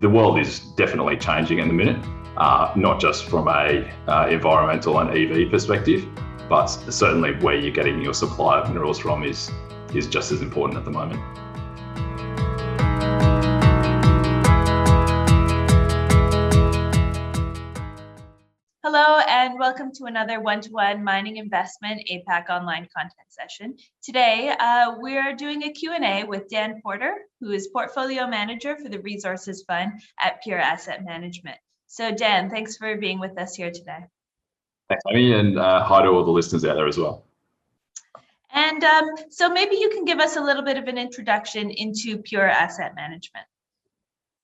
the world is definitely changing at the minute, not just from a environmental and EV perspective, but certainly where you're getting your supply of minerals from is just as important at the moment. Hello and welcome to another one-to-one mining investment APAC online content session. Today, we're doing a Q&A with Dan Porter, who is Portfolio Manager for the Resources Fund at Pure Asset Management. So Dan, thanks for being with us here today. Thanks, Amy, and hi to all the listeners out there as well. And so maybe you can give us a little bit of an introduction into Pure Asset Management.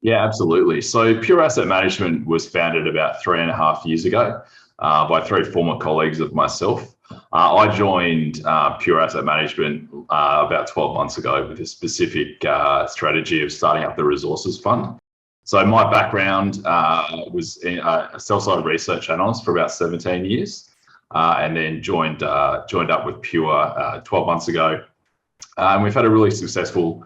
Yeah, absolutely. So Pure Asset Management was founded about 3.5 years ago by 3 former colleagues of myself. I joined Pure Asset Management about 12 months ago with a specific strategy of starting up the Resources Fund. So my background was a sell-side research analyst for about 17 years, and then joined up with Pure 12 months ago. And we've had a really successful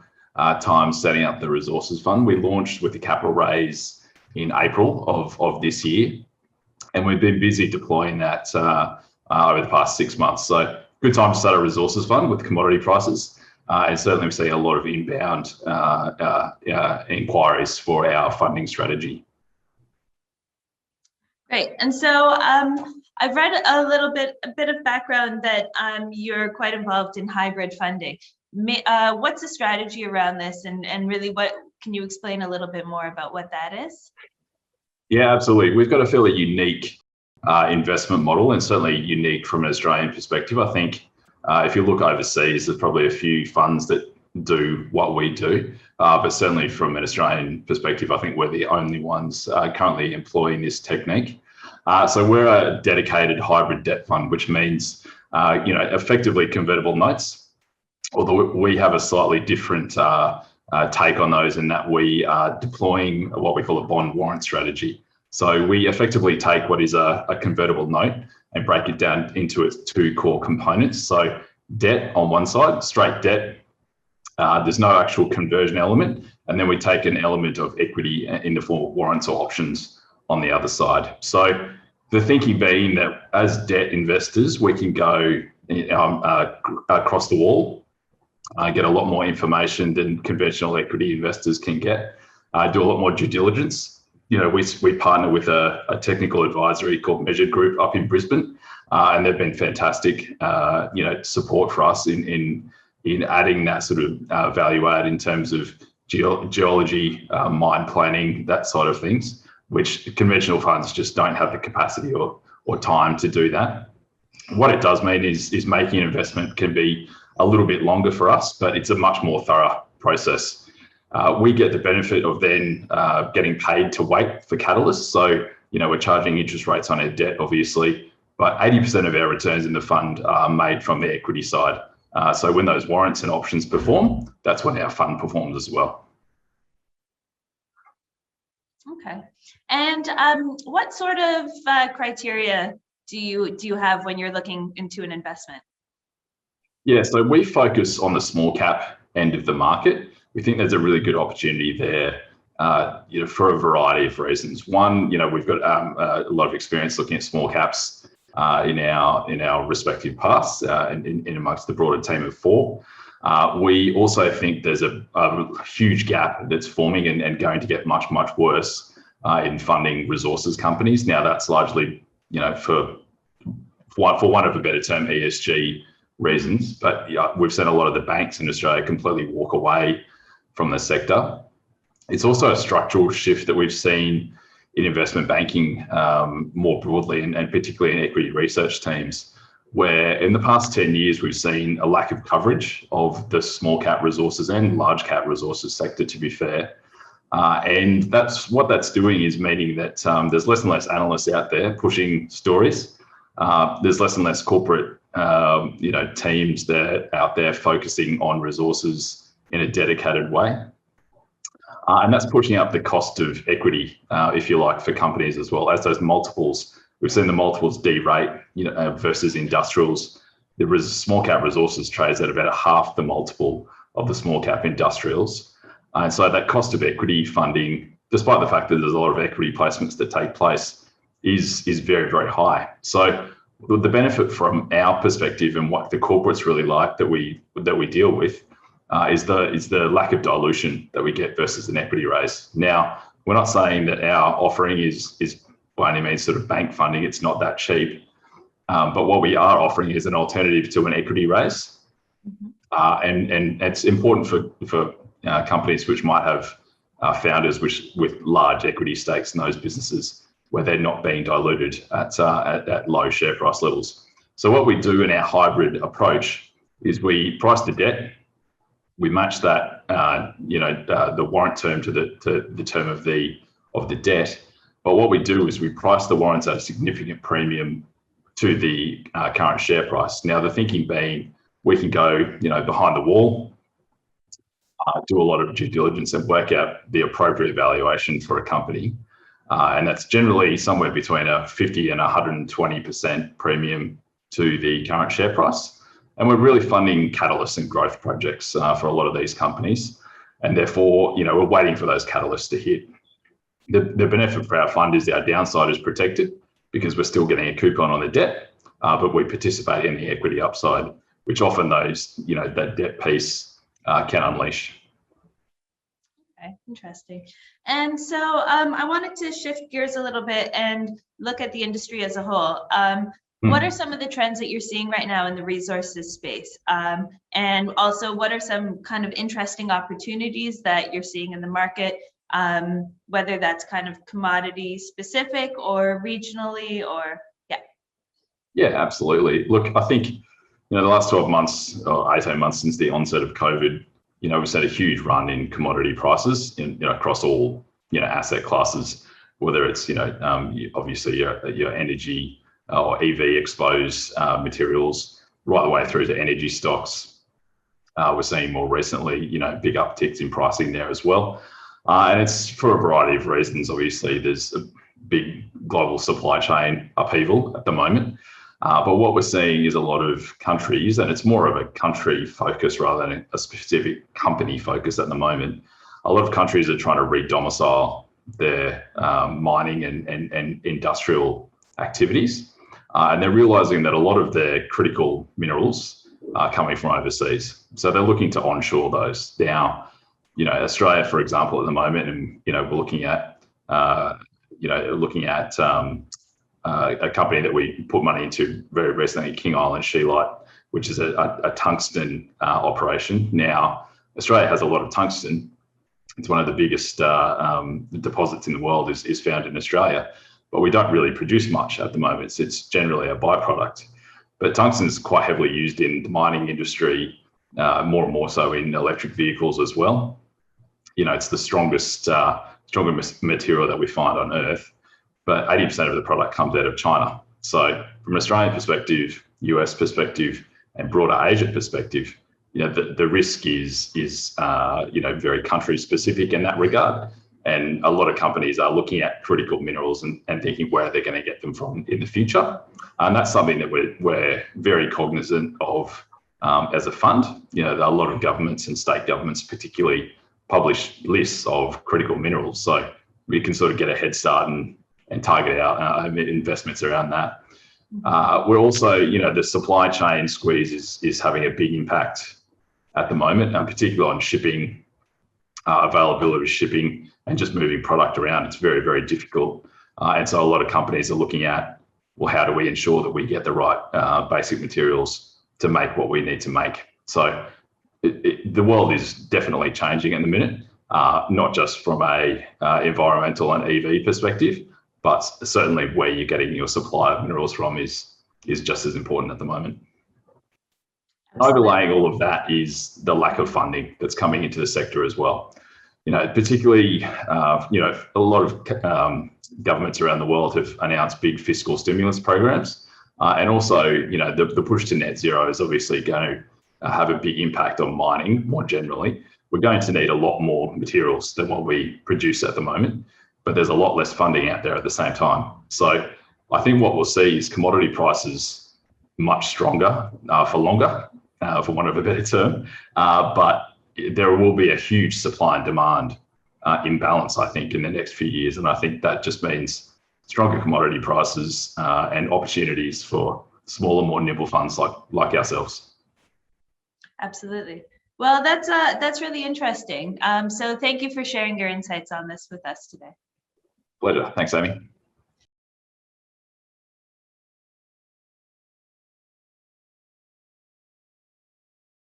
time setting up the Resources Fund. We launched with the capital raise in April of this year, and we've been busy deploying that over the past 6 months. So good time to start a Resources Fund with commodity prices, and certainly we're seeing a lot of inbound inquiries for our funding strategy. Great. And so I've read a bit of background that you're quite involved in hybrid funding. What's the strategy around this, and really what can you explain a little bit more about what that is? Yeah, absolutely. We've got a fairly unique investment model, and certainly unique from an Australian perspective. I think if you look overseas, there's probably a few funds that do what we do, but certainly from an Australian perspective, I think we're the only ones currently employing this technique. So we're a dedicated hybrid debt fund, which means effectively convertible notes. Although we have a slightly different take on those in that we are deploying what we call a bond warrant strategy. So we effectively take what is a convertible note and break it down into its 2 core components. So debt on one side, straight debt, there's no actual conversion element. And then we take an element of equity in the form of warrants or options on the other side. So the thinking being that as debt investors, we can go across the wall, get a lot more information than conventional equity investors can get, do a lot more due diligence. We partner with a technical advisory called Measured Group up in Brisbane, and they've been fantastic, support for us in adding that sort of value add in terms of geology, mine planning, that sort of things, which conventional funds just don't have the capacity or time to do that. What it does mean is making an investment can be a little bit longer for us, but it's a much more thorough process. We get the benefit of then getting paid to wait for catalysts. So, we're charging interest rates on our debt, obviously, but 80% of our returns in the fund are made from the equity side. So when those warrants and options perform, that's when our fund performs as well. Okay. And what sort of criteria do you have when you're looking into an investment? Yeah, so we focus on the small cap end of the market. We think there's a really good opportunity there, for a variety of reasons. One, we've got a lot of experience looking at small caps in our respective paths in amongst the broader team of 4. We also think there's a huge gap that's forming and going to get much, much worse in funding resources companies. Now, that's largely, for want of a better term, ESG reasons, but we've seen a lot of the banks in Australia completely walk away from the sector. It's also a structural shift that we've seen in investment banking more broadly, and particularly in equity research teams, where in the past 10 years, we've seen a lack of coverage of the small cap resources and large cap resources sector, to be fair. And what that's doing is meaning that there's less and less analysts out there pushing stories. There's less and less corporate teams that are out there focusing on resources in a dedicated way. And that's pushing up the cost of equity, if you like, for companies as well. As those multiples, we've seen the multiples de-rate, versus industrials. The small cap resources trades at about half the multiple of the small cap industrials. And so that cost of equity funding despite the fact that there's a lot of equity placements that take place, is very, very high. So the benefit from our perspective and what the corporates really like that we deal with is the lack of dilution that we get versus an equity raise. Now, we're not saying that our offering is by any means sort of bank funding. It's not that cheap. But what we are offering is an alternative to an equity raise. And it's important for companies which might have founders with large equity stakes in those businesses where they're not being diluted at low share price levels. So what we do in our hybrid approach is we price the debt, we match that the warrant term to the term of the debt. But what we do is we price the warrants at a significant premium to the current share price. Now, the thinking being we can go behind the wall, do a lot of due diligence and work out the appropriate valuation for a company. And that's generally somewhere between a 50 and 120% premium to the current share price. And we're really funding catalysts and growth projects for a lot of these companies. And therefore, we're waiting for those catalysts to hit. The benefit for our fund is our downside is protected because we're still getting a coupon on the debt, but we participate in the equity upside, which often that debt piece can unleash. Okay, interesting. And so I wanted to shift gears a little bit and look at the industry as a whole. What are some of the trends that you're seeing right now in the resources space? And also, what are some kind of interesting opportunities that you're seeing in the market, whether that's kind of commodity specific or regionally or, Yeah, absolutely. Look, I think, the last 12 months or 18 months since the onset of COVID, we've seen a huge run in commodity prices across all, asset classes, whether it's, obviously your energy or EV exposed materials, right the way through to energy stocks. We're seeing more recently, big upticks in pricing there as well. And it's for a variety of reasons. Obviously, there's a big global supply chain upheaval at the moment. But what we're seeing is a lot of countries, and it's more of a country focus rather than a specific company focus at the moment. A lot of countries are trying to re-domicile their mining and industrial activities. And they're realizing that a lot of their critical minerals are coming from overseas. So they're looking to onshore those. Now, Australia, for example, at the moment, and, we're looking at, a company that we put money into very recently, King Island Scheelite, which is a tungsten operation. Now, Australia has a lot of tungsten. It's one of the biggest deposits in the world is found in Australia, but we don't really produce much at the moment. It's generally a byproduct. But tungsten is quite heavily used in the mining industry, more and more so in electric vehicles as well. It's the strongest material that we find on Earth, but 80% of the product comes out of China. So from an Australian perspective, US perspective, and broader Asia perspective, the risk is very country specific in that regard. And a lot of companies are looking at critical minerals and thinking where they're going to get them from in the future. And that's something that we're very cognizant of as a fund. A lot of governments and state governments particularly publish lists of critical minerals. So we can sort of get a head start and target our investments around that. We're also, the supply chain squeeze is having a big impact at the moment, and particularly on shipping, availability of shipping and just moving product around. It's very, very difficult. And so a lot of companies are looking at, well, how do we ensure that we get the right basic materials to make what we need to make? So the world is definitely changing at the minute, not just from a environmental and EV perspective, but certainly where you're getting your supply of minerals from is just as important at the moment. Overlaying all of that is the lack of funding that's coming into the sector as well. Particularly, a lot of governments around the world have announced big fiscal stimulus programs. And also, the push to net zero is obviously going to have a big impact on mining more generally. We're going to need a lot more materials than what we produce at the moment, but there's a lot less funding out there at the same time. So I think what we'll see is commodity prices much stronger for longer, for want of a better term, but there will be a huge supply and demand imbalance, I think, in the next few years. And I think that just means stronger commodity prices and opportunities for smaller, more nimble funds like ourselves. Absolutely. Well, that's really interesting. So thank you for sharing your insights on this with us today. Pleasure. Thanks, Amy.